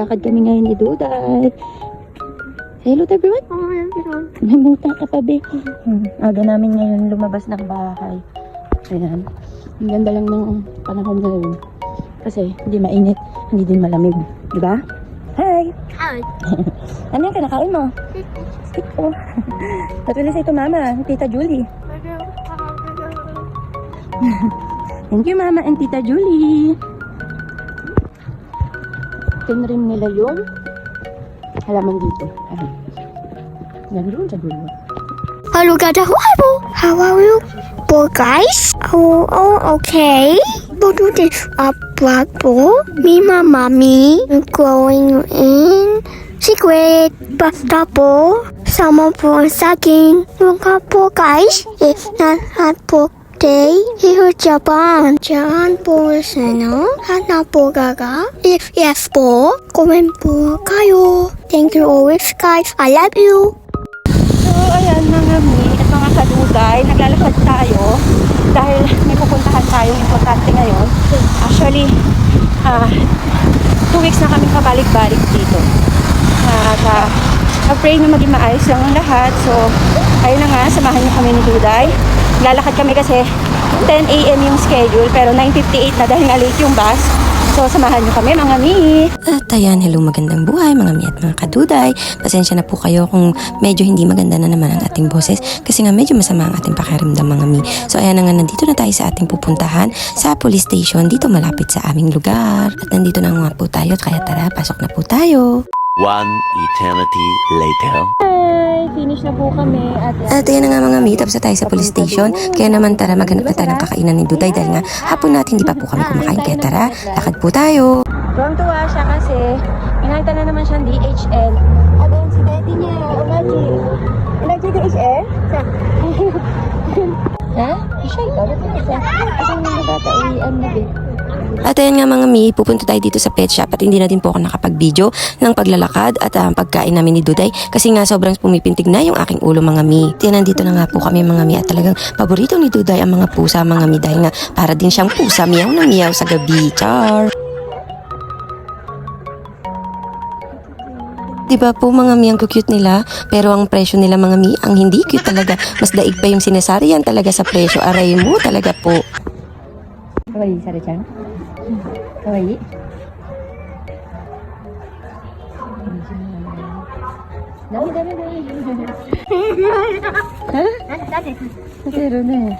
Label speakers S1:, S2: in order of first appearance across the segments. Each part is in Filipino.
S1: Maglalakad kami ngayon ni Duday. Hello everyone. May muta ka pa, be. Aga namin ngayon lumabas ng bahay. Ayan. Ang ganda lang ng panahon ngayon. Kasi hindi mainit, hindi din malamig. Diba? Hi!
S2: Hi.
S1: Ano yung kinakain mo? Stick po. Patuloy sa ito, Mama. Tita Julie. Thank you, Mama and Tita Julie. Tinrim nila yung halaman dito. Ayan. Yan doon sa dulo.
S2: Hello guys, how are you? Boy guys? Okay. What do this vlog po? Me, my mommy, going in secret basta po. Sama po sa akin. Mga po guys, lahat po day here Japan. Diyan po sana. Hanap po gaga. If yes po, comment po kayo. Thank you always guys. I love you.
S1: So, ayan mga mi at mga kadugay, naglalakad tayo dahil may pupuntahan tayong importante ngayon. Actually, 2 weeks na kami pabalik-balik dito. Pray na maging maayos lang ang lahat. So, ayun na nga, samahan niyo kami ni Duday. Lalakad kami kasi 10 AM yung schedule, pero 9:58 na dahil na late yung bus. So, samahan niyo kami mga mi.
S3: At ayan, hello, magandang buhay mga mi at mga kaduday. Pasensya na po kayo kung medyo hindi maganda na naman ang ating boses kasi nga medyo masama ang ating pakiramdam mga mi. So ayan na nga, nandito na tayo sa ating pupuntahan sa police station dito malapit sa aming lugar. At nandito na nga po tayo, kaya tara, pasok na po tayo.
S4: One eternity later.
S1: Hi! Finish na po kami at
S3: At ayan na nga mga mi, tapos na tayo sa police station. Kaya naman tara, maghanap na tayo ng kakainan ni Duday dahil nga hapon natin hindi pa po kami kumakain. Kaya tara, lakad po tayo.
S1: tuwang-tuwa siya kasi pinakita na naman siyang DHL. At ayun si daddy niya, Unaji. Unaji DHL? Ha? Siya ikaw, dito na siya. At yung mga bata, uwian na din.
S3: At ayan nga mga mi, pupunta tayo dito sa pet shop at hindi na din po ako nakapag-video ng paglalakad at pagkain namin ni Duday kasi nga sobrang pumipintig na yung aking ulo mga mi. Kaya nandito na nga po kami mga mi at talagang paborito ni Duday ang mga pusa mga mi dahil nga para din siyang pusa, miyaw na miyaw sa gabi. Char! Diba po mga mi, ang cute nila, pero ang presyo nila mga mi, ang hindi cute talaga. Mas daig pa yung sinasarian talaga sa presyo. Aray mo talaga po.
S1: Kawaii, Sara-chan? Kawaii? Dami. Ha? Pero na eh.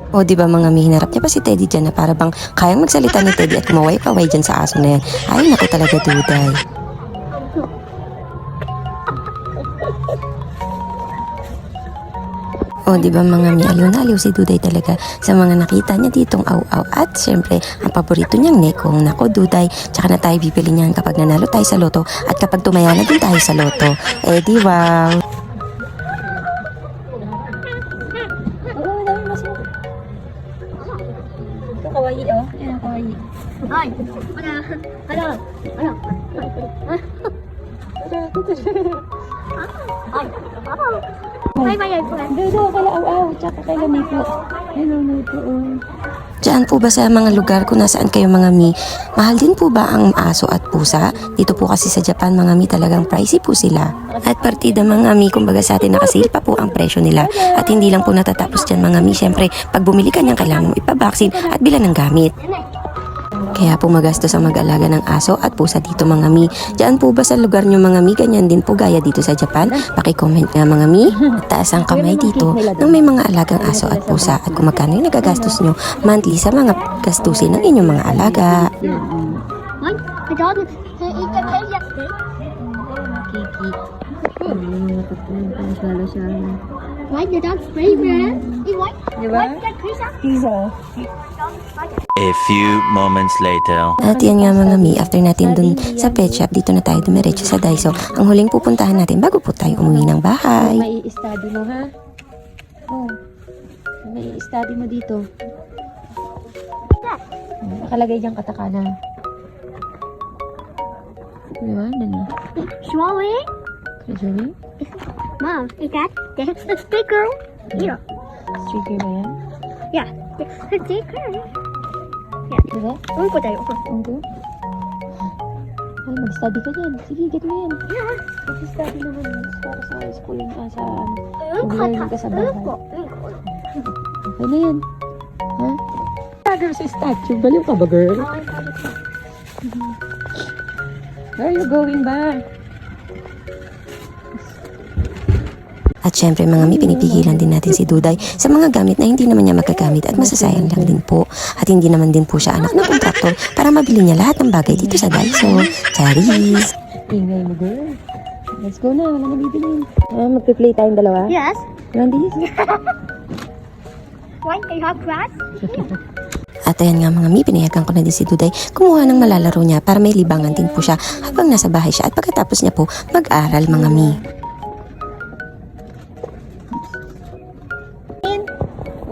S3: O diba mga mi, hinarap niya pa si Teddy dyan na para bang kayang magsalita ni Teddy at kumaway-kaway dyan sa aso na yan. Ay, naku talaga Duday. O diba mga mi, aliw na aliw si Duday talaga sa mga nakita niya ditong aw-aw. At syempre, ang paborito niyang nekong, nako Duday, tsaka na tayo bibili niyan kapag nanalo tayo sa loto at kapag tumaya na din tayo sa loto. Eh di wow!
S1: Kawaii, oh. Ayan, kawaii.
S2: Ay, ano? Ay, bayad po.
S1: Dodo, kala aw-aw. Tsaka kay Lamito. Hello, Lamito, oh.
S3: Diyan po ba sa mga lugar kung nasaan kayo mga mi, mahal din po ba ang aso at pusa? Dito po kasi sa Japan mga mi talagang pricey po sila. At partida mga mi, kumbaga sa atin nakasale pa po ang presyo nila. At hindi lang po natatapos dyan mga mi, syempre pag bumili ka niyan kailangan mo ipabaksin at bilan ng gamit. Kaya po magastos ang mag-alaga ng aso at pusa dito mga mi. Diyan po ba sa lugar nyo mga mi, ganyan din po gaya dito sa Japan? Paki-comment nga mga mi. At taas ang kamay dito nang may mga alagang aso at pusa at kung magkano yung nagagastos nyo monthly sa mga gastusin ng inyong mga alaga.
S2: What? The dog is eating the cage.
S1: Kiki. Masala siya.
S2: Why the dog's favorite? What?
S1: Diba?
S2: What's that pizza?
S1: Pizza.
S4: A few moments later.
S3: At yan nga mga mi, after natin dun sa pet shop, dito na tayo dumiretso sa Daiso. Ang huling pupuntahan natin bago po tayo umuwi ng bahay.
S1: May i-study mo, ha? Oh. May i-study mo dito. Nakalagay diyang katakana. Diba? Dali.
S2: Swallowing?
S1: Treasury?
S2: Mom, is that the sticker? Yeah.
S1: Sticker ba yan?
S2: Yeah. The sticker.
S1: Diba?
S2: Uy ko tayo.
S1: Ang ay, mag-study ka dyan. Sige, get mo yan.
S2: Yeah.
S1: Mag-study naman yun. Para sa school, sa
S2: Uy ko
S1: learning ka sa bahay. Okay na yan. Ha? Girl, sa statue. Baliw ka ba, girl? Where are you going ba?
S3: At syempre mga mi, pinipigilan din natin si Duday sa mga gamit na hindi naman niya magagamit at masasayang lang din po. At hindi naman din po siya anak ng kontraktor para mabili niya lahat ng bagay dito sa Daiso. Charis!
S1: Ingay mo, girl. Let's go na. Wala na bibilin. Magpi-play tayong dalawa?
S2: Yes.
S1: Randy?
S2: Why they have class?
S3: At ayan nga mga mi, pinayagan ko na din si Duday kumuha ng malalaro niya para may libangan din po siya habang nasa bahay siya at pagkatapos niya po mag-aral mga mi.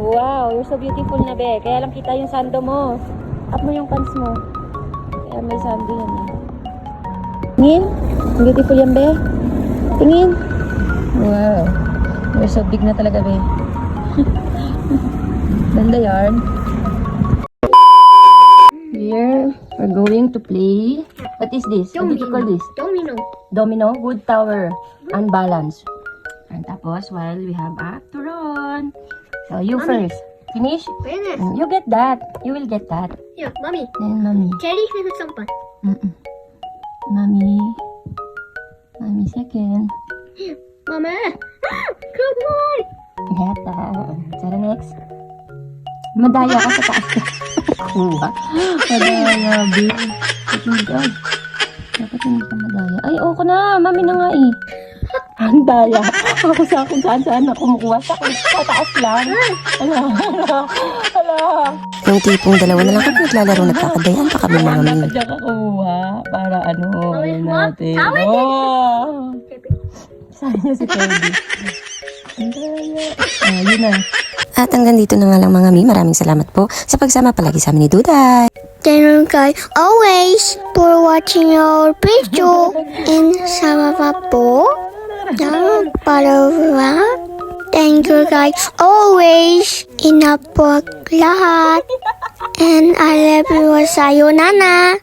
S1: Wow, you're so beautiful na, be. Kaya lang kita yung sando mo. Up mo yung pants mo. Kaya may sando yan, eh. Tingin? Beautiful yan, be. Tingin. Wow. You're so big na talaga, be. Ganda yarn. Here, we're going to play. What is this? What did you call this?
S2: Domino.
S1: Domino, wood tower, unbalance. And tapos, while we have a turon. So, you
S2: Mommy.
S1: first. Finish?
S2: Finish.
S1: You get that. You will get that.
S2: Yeah, mommy.
S1: Then, mommy.
S2: Cherry finish something.
S1: Mommy. Mommy second.
S2: Mama. Good boy.
S1: Heta. Tara next. Madaya ka sa taas. Kuha. Madaya, babe. Ay. Dapat hindi ka madaya. Ay, oo ko na. Mami na nga eh. Ang daya. Ako sa kung saan ako kumukuha. Sa taas lang. Ala.
S3: Yung tipong dalawa na lang kami naglalaro, nagkakadayan pa kami mga mi.
S1: Dapat dyan ka kuha. Para ano,
S2: Mami,
S1: ano
S2: what?
S1: natin.
S2: Tawid
S1: Oh. Sabi niya si Teddy. Ang daya. Yun na.
S3: At hanggang dito na nga lang mga mi, maraming salamat po sa pagsama palagi sa amin ni Duday.
S2: Thank you guys always for watching our video. And sama pa po. Thank you guys always. Inapot lahat. And I love you. Sayonara.